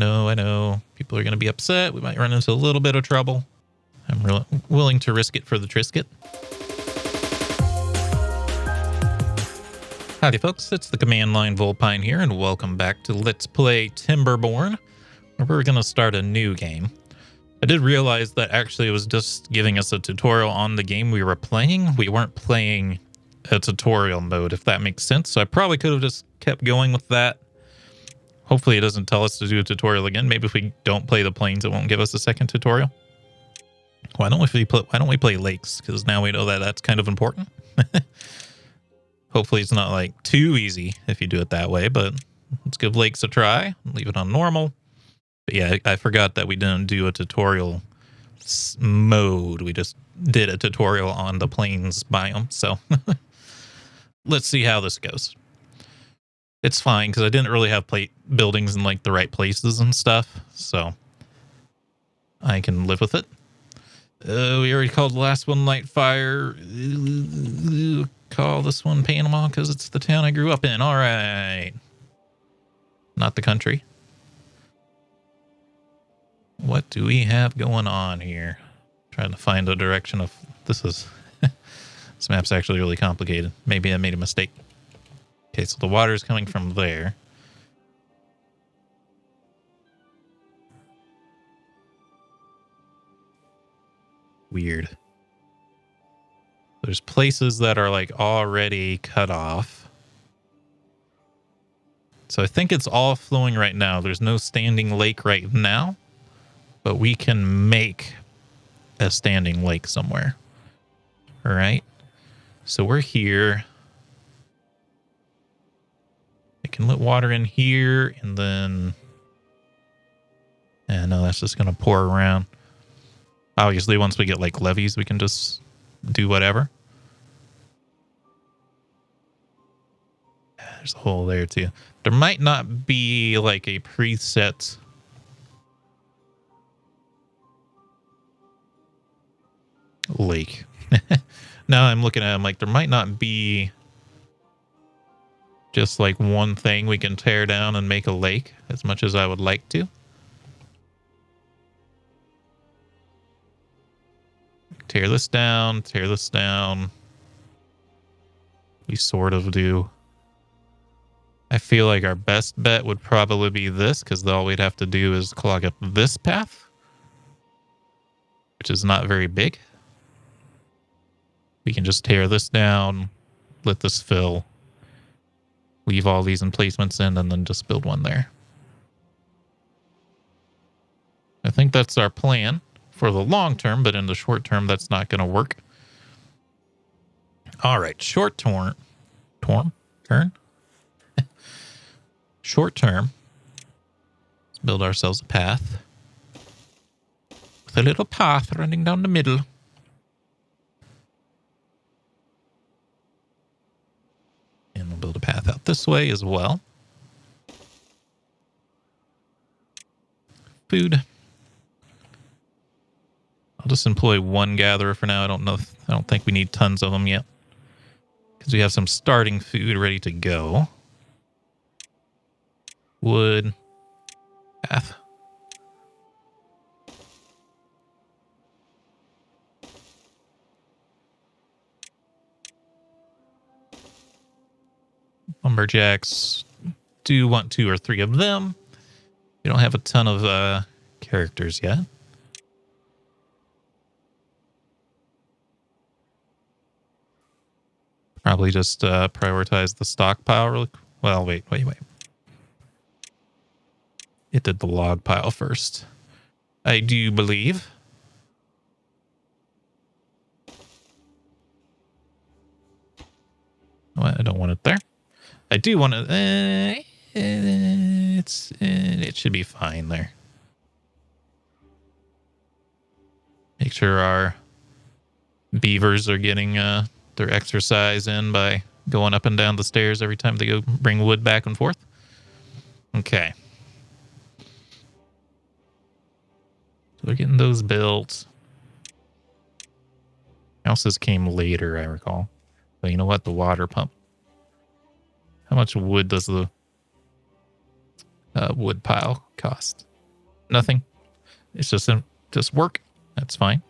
I know. People are going to be upset. We might run into a little bit of trouble. I'm really willing to risk it for the Trisket. Howdy folks, it's the Command Line Vulpine here, and welcome back to Let's Play Timberborn, where we're going to start a new game. I did realize that actually it was just giving us a tutorial on the game we were playing. We weren't playing a tutorial mode, if that makes sense, so I probably could have just kept going with that. Hopefully it doesn't tell us to do a tutorial again. Maybe if we don't play the plains, it won't give us a second tutorial. Why don't we play lakes? Because now we know that that's kind of important. Hopefully it's not like too easy if you do it that way, but let's give lakes a try. Leave it on normal. But yeah, I forgot that we didn't do a tutorial mode. We just did a tutorial on the plains biome. So let's see how this goes. It's fine because I didn't really have buildings in like the right places and stuff, so I can live with it. We already called the last one Lightfire. Call this one Panama because it's the town I grew up in. All right. Not the country. What do we have going on here? Trying to find a direction of... This map's actually really complicated. Maybe I made a mistake. Okay, so the water is coming from there. Weird. There's places that are like already cut off. So I think it's all flowing right now. There's no standing lake right now, but we can make a standing lake somewhere. All right. So we're here. I can let water in here and then... Yeah, no, that's just going to pour around. Obviously, once we get like levees, we can just do whatever. There's a hole there too. There might not be like a preset lake. Now I'm looking at it, I'm like, there might not be just like one thing we can tear down and make a lake as much as I would like to. Tear this down, tear this down. We sort of do. I feel like our best bet would probably be this, because all we'd have to do is clog up this path, which is not very big. We can just tear this down, let this fill, leave all these emplacements in, and then just build one there. I think that's our plan for the long term, but in the short term, that's not going to work. All right, short term. Short term, let's build ourselves a path with a little path running down the middle. And we'll build a path out this way as well. Food. I'll just employ one gatherer for now. I don't think we need tons of them yet, because we have some starting food ready to go. Wood. Path. Lumberjacks. Do want 2 or 3 of them. We don't have a ton of characters yet. Probably just prioritize the stockpile really quick. Well, wait. It did the log pile first, I do believe. Well, I don't want it there. I do want it. It should be fine there. Make sure our beavers are getting their exercise in by going up and down the stairs every time they go bring wood back and forth. Okay. So they're getting those built. Houses came later, I recall. But you know what? The water pump. How much wood does the wood pile cost? Nothing. It's just work. That's fine.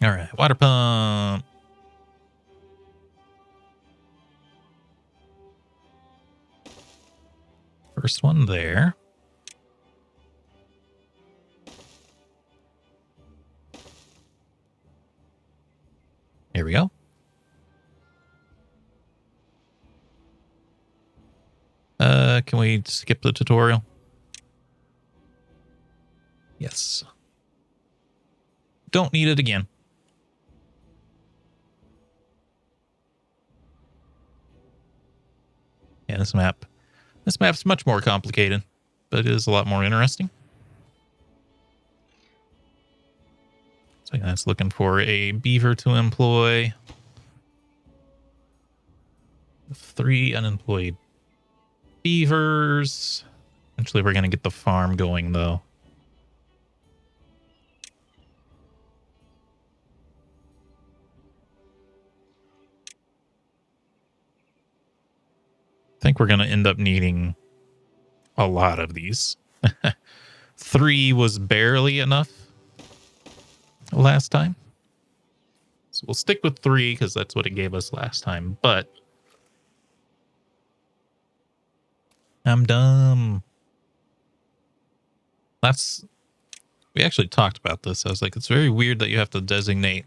All right, water pump. First one there. Here we go. Can we skip the tutorial? Yes. Don't need it again. Yeah, this map's much more complicated, but it is a lot more interesting. So yeah, it's looking for a beaver to employ. 3 unemployed beavers. Eventually we're going to get the farm going, though. I think we're going to end up needing a lot of these. 3 was barely enough last time. So we'll stick with 3 because that's what it gave us last time. But I'm dumb. We actually talked about this. I was like, it's very weird that you have to designate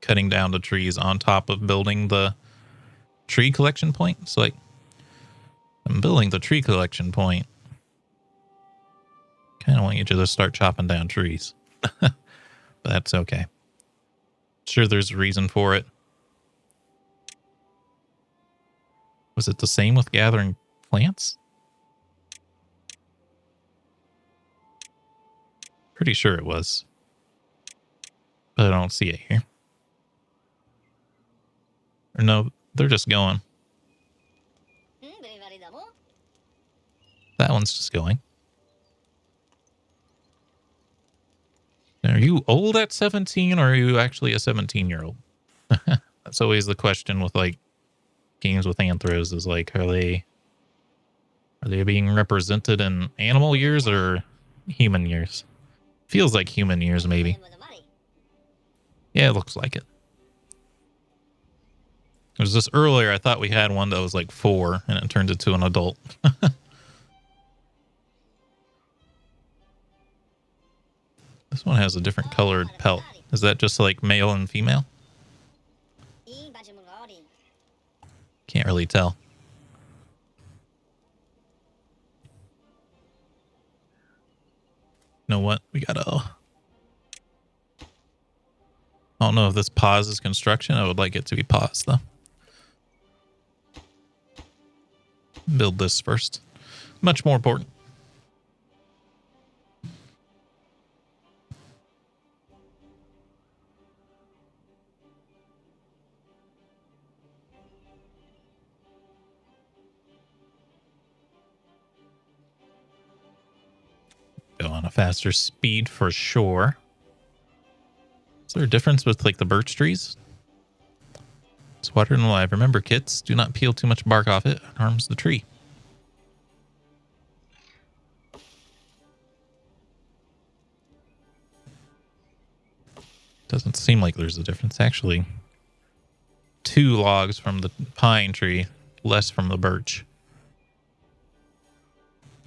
cutting down the trees on top of building the tree collection point. So like, I'm building the tree collection point. Kind of want you to just start chopping down trees. But that's okay. Sure, there's a reason for it. Was it the same with gathering plants? Pretty sure it was. But I don't see it here. Or no, they're just going. That one's just going. Are you old at 17 or are you actually a 17-year-old? That's always the question with like games with anthros is like, are they being represented in animal years or human years? Feels like human years, maybe. Yeah, it looks like it. It was just earlier, I thought we had one that was like 4 and it turned into an adult. This one has a different colored pelt. Is that just like male and female? Can't really tell. You know what? We gotta... I don't know if this pauses construction. I would like it to be paused, though. Build this first. Much more important. Go on a faster speed for sure. Is there a difference with like the birch trees? It's watered and alive. Remember, kits, do not peel too much bark off it. It harms the tree. Doesn't seem like there's a difference. Actually, 2 logs from the pine tree, less from the birch.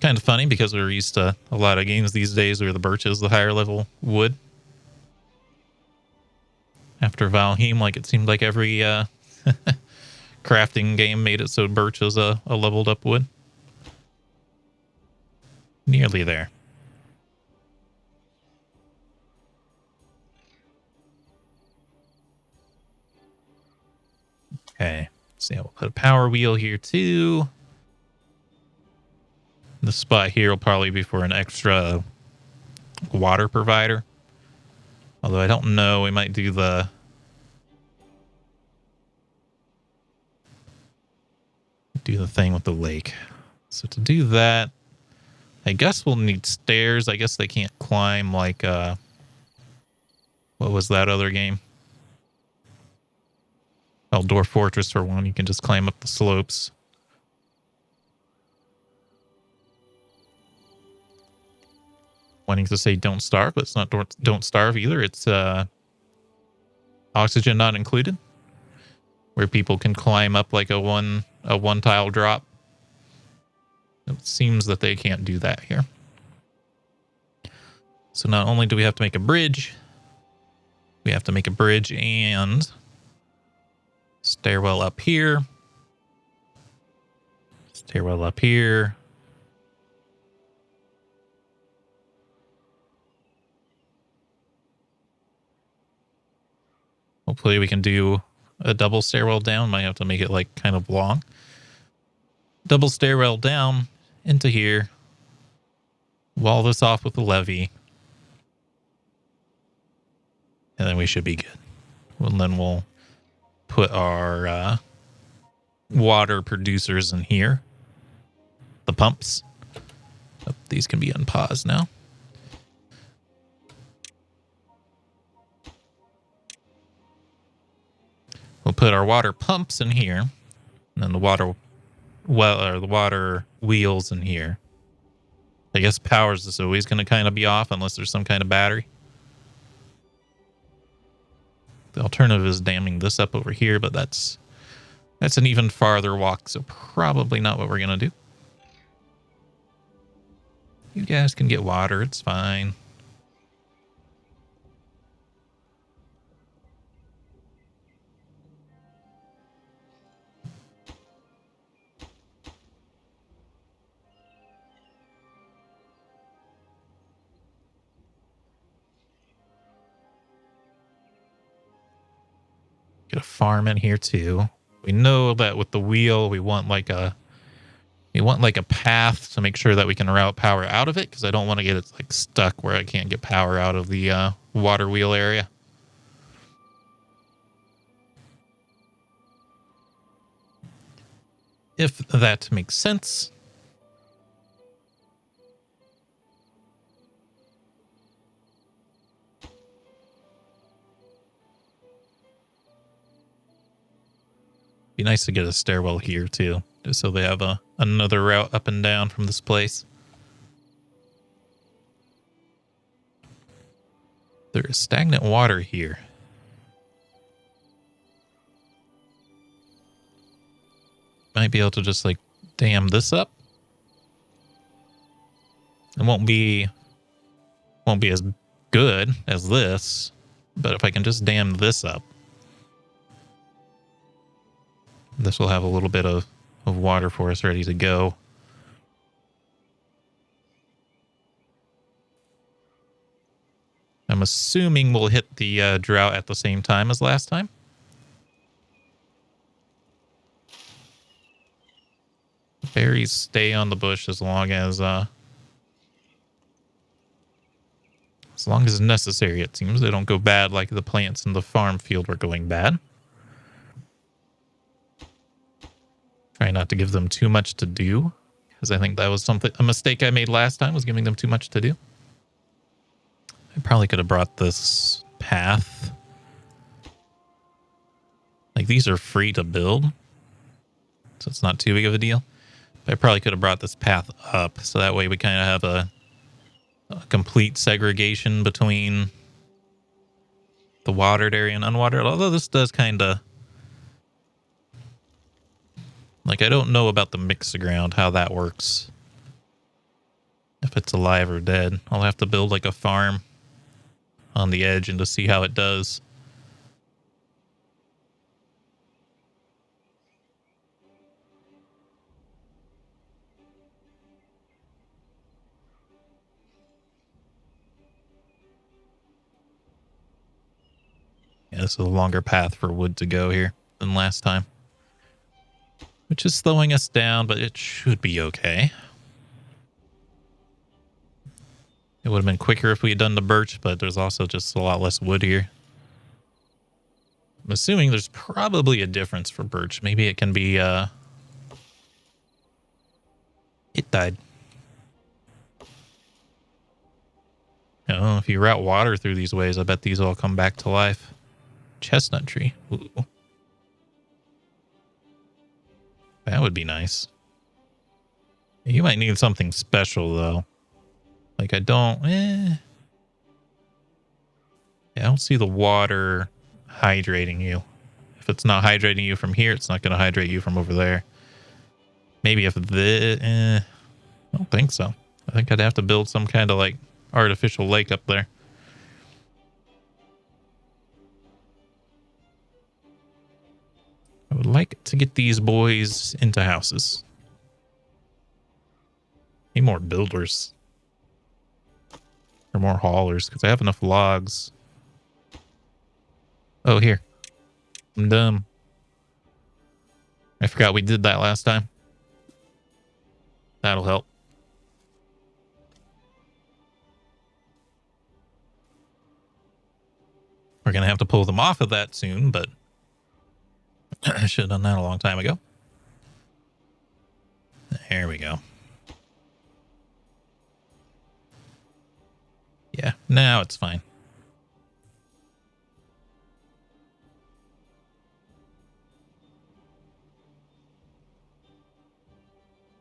Kind of funny because we're used to a lot of games these days where the birch is the higher level wood. After Valheim, like it seemed like every crafting game made it so birch is a leveled up wood. Nearly there. Okay, so yeah, we'll put a power wheel here too. The spot here will probably be for an extra water provider. Although I don't know, we might do the... thing with the lake. So to do that, I guess we'll need stairs. I guess they can't climb like, what was that other game? Oh, Dwarf Fortress for one. You can just climb up the slopes. wanting to say don't starve, but it's not don't starve either. It's oxygen not included, where people can climb up like a one tile drop. It seems that they can't do that here. So not only do we have to make a bridge, we have to make a bridge and stairwell up here. Stairwell up here. Hopefully we can do a double stairwell down. Might have to make it like kind of long. Double stairwell down into here. Wall this off with a levee. And then we should be good. And then we'll put our water producers in here. The pumps. Oh, these can be unpaused now. We'll put our water pumps in here. And then the water wheels in here. I guess powers is always going to kind of be off unless there's some kind of battery. The alternative is damming this up over here, but that's an even farther walk, so probably not what we're going to do. You guys can get water, it's fine. Get a farm in here too. We know that with the wheel, we want like a path to make sure that we can route power out of it, because I don't want to get it like stuck where I can't get power out of the water wheel area. If that makes sense. Be nice to get a stairwell here too, just so they have another route up and down from this place. There is stagnant water here. Might be able to just like dam this up. It won't be as good as this, but if I can just dam this up, this will have a little bit of water for us ready to go. I'm assuming we'll hit the drought at the same time as last time. Berries stay on the bush as long as necessary, it seems. They don't go bad like the plants in the farm field were going bad. Try not to give them too much to do, because I think that was a mistake I made last time, was giving them too much to do. I probably could have brought this path. Like, these are free to build, so it's not too big of a deal. But I probably could have brought this path up, so that way we kind of have a complete segregation between the watered area and unwatered. Although this does kind of... Like, I don't know about the mix-ground, how that works. If it's alive or dead. I'll have to build like a farm on the edge and to see how it does. Yeah, this is a longer path for wood to go here than last time, which is slowing us down, but it should be okay. It would have been quicker if we had done the birch, but there's also just a lot less wood here. I'm assuming there's probably a difference for birch. Maybe it can be, it died. Oh, if you route water through these ways, I bet these all come back to life. Chestnut tree. Ooh. That would be nice. You might need something special, though. Like I don't, I don't see the water hydrating you. If it's not hydrating you from here, it's not going to hydrate you from over there. Maybe if I don't think so. I think I'd have to build some kind of like artificial lake up there. I would like to get these boys into houses. Need more builders. Or more haulers, because I have enough logs. Oh, here. I'm dumb. I forgot we did that last time. That'll help. We're going to have to pull them off of that soon, but I should have done that a long time ago. There we go. Yeah, now it's fine.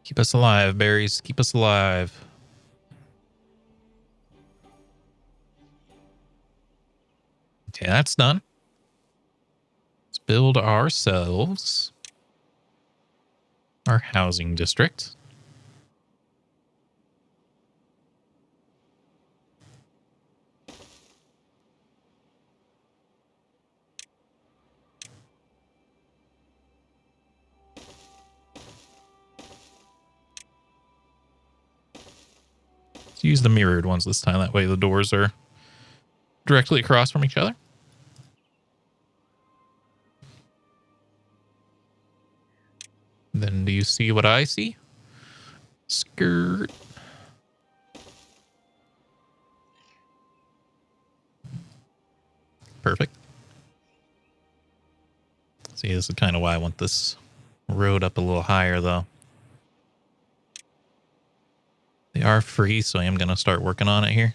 Keep us alive, berries. Keep us alive. Okay, that's done. Let's build ourselves our housing district. Let's use the mirrored ones this time. That way the doors are directly across from each other. Then do you see what I see? Skirt. Perfect. See, this is kind of why I want this road up a little higher, though. They are free, so I am going to start working on it here.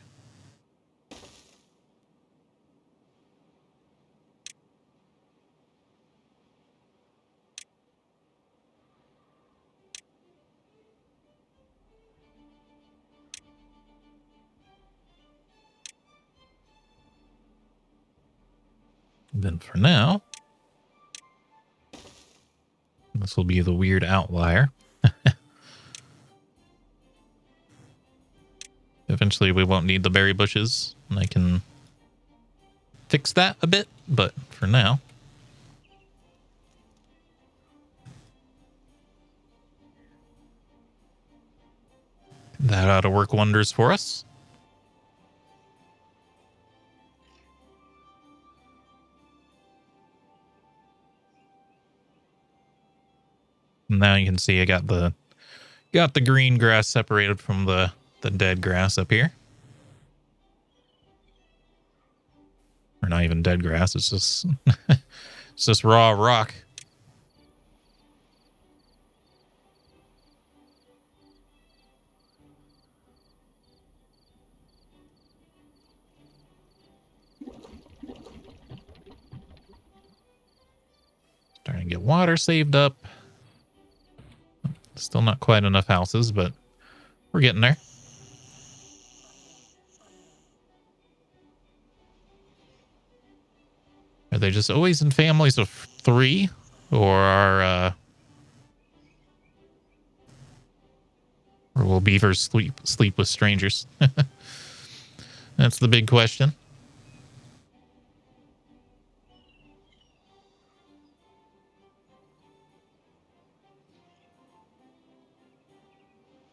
Then for now, this will be the weird outlier. Eventually, we won't need the berry bushes, and I can fix that a bit, but for now. That ought to work wonders for us. Now you can see I got the green grass separated from the dead grass up here. Or not even dead grass, it's just it's just raw rock. Starting to get water saved up. Still not quite enough houses, but we're getting there. Are they just always in families of 3? Or will beavers sleep with strangers? That's the big question.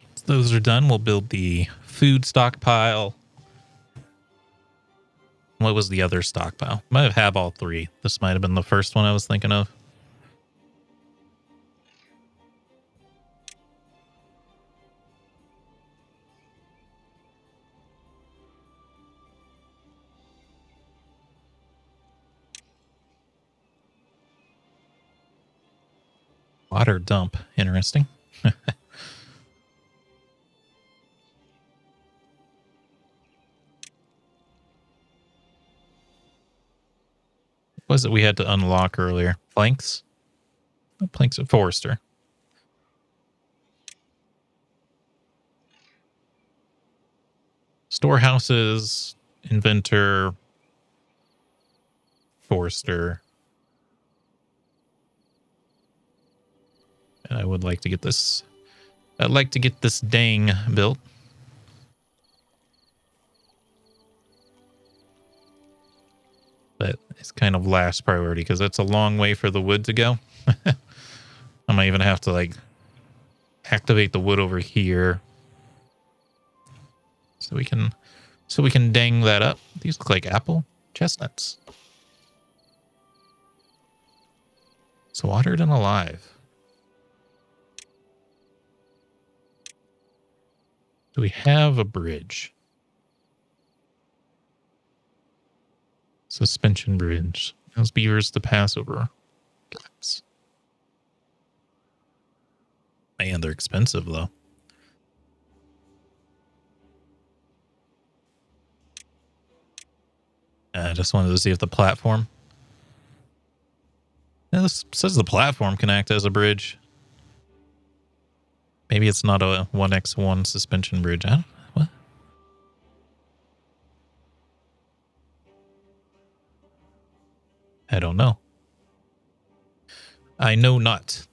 Once those are done, we'll build the food stockpile. What was the other stockpile? Might have all 3. This might have been the first one I was thinking of. Water dump. Interesting. What was it we had to unlock earlier? Planks? Oh, planks at Forester. storehouses, inventor, forester. And I would like to get this. I'd like to get this dang built. But it's kind of last priority because it's a long way for the wood to go. I might even have to like activate the wood over here so we can dang that up. These look like apple chestnuts. Slaughtered and alive. Do we have a bridge? Suspension bridge. Those beavers to pass over. Man, they're expensive though. I just wanted to see if the platform. Yeah, this says the platform can act as a bridge. Maybe it's not a 1x1 suspension bridge. What? I don't know. I know not.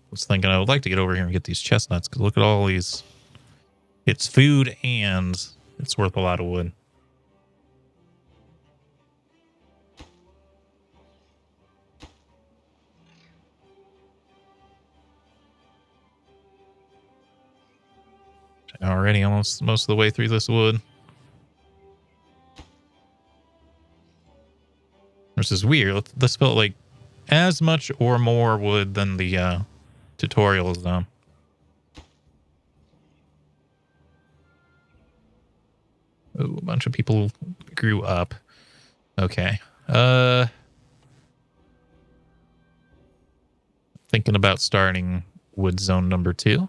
I was thinking I would like to get over here and get these chestnuts because look at all these. It's food and it's worth a lot of wood. Already almost most of the way through this wood. Which is weird. This felt like as much or more wood than the tutorial is done. Ooh, a bunch of people grew up. Okay. Thinking about starting wood zone number 2.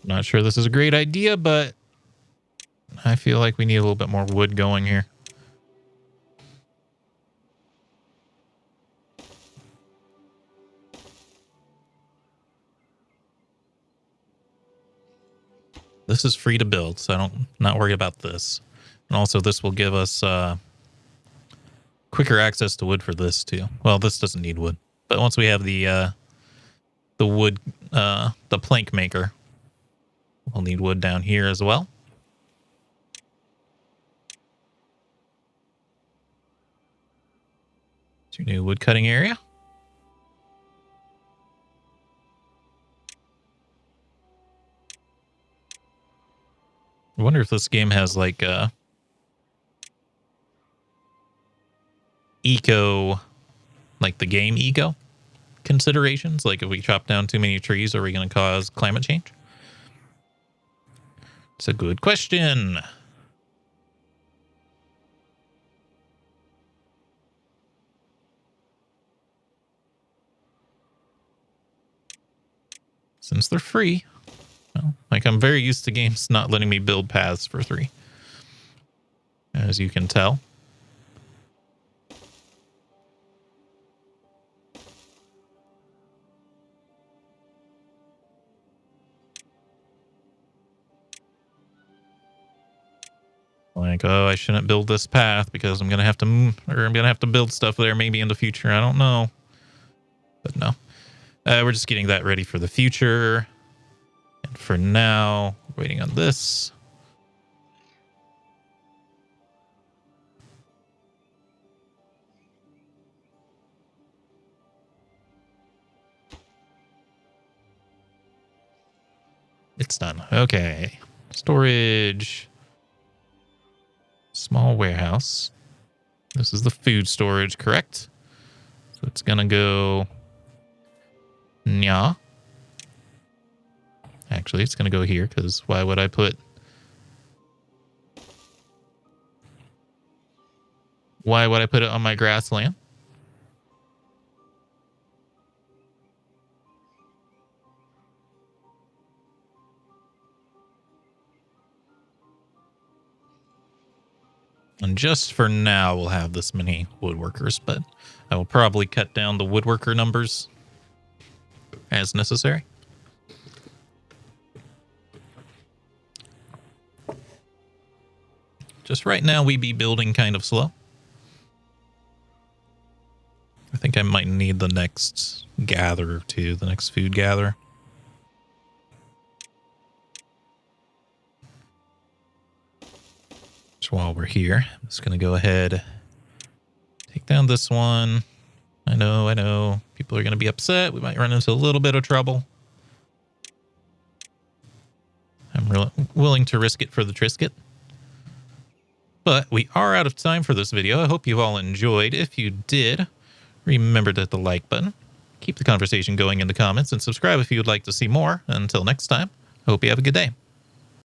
Not sure this is a great idea, but I feel like we need a little bit more wood going here. This is free to build, so I don't not worry about this. And also this will give us quicker access to wood for this too. Well, this doesn't need wood. But once we have the wood the plank maker, we'll need wood down here as well. It's your new wood cutting area. I wonder if this game has like eco, like the game eco considerations. Like if we chop down too many trees, are we going to cause climate change? It's a good question. Since they're free. Well, like I'm very used to games not letting me build paths for 3. As you can tell. Like, oh, I shouldn't build this path because I'm going to have to I'm going to have to build stuff there maybe in the future. I don't know. But no. We're just getting that ready for the future. And for now, waiting on this. It's done. Okay. Storage. Small warehouse. This is the food storage, correct? So it's going to go... Nya. Actually, it's going to go here because why would I put Why would I put it on my grassland? And just for now, we'll have this many woodworkers, but I will probably cut down the woodworker numbers as necessary. Just right now, we be building kind of slow. I think I might need the next gatherer too, the next food gatherer. So while we're here, I'm just going to go ahead, take down this one. I know. People are going to be upset. We might run into a little bit of trouble. I'm really willing to risk it for the Trisket. But we are out of time for this video. I hope you all enjoyed. If you did, remember to hit the like button. Keep the conversation going in the comments and subscribe if you would like to see more. Until next time, I hope you have a good day.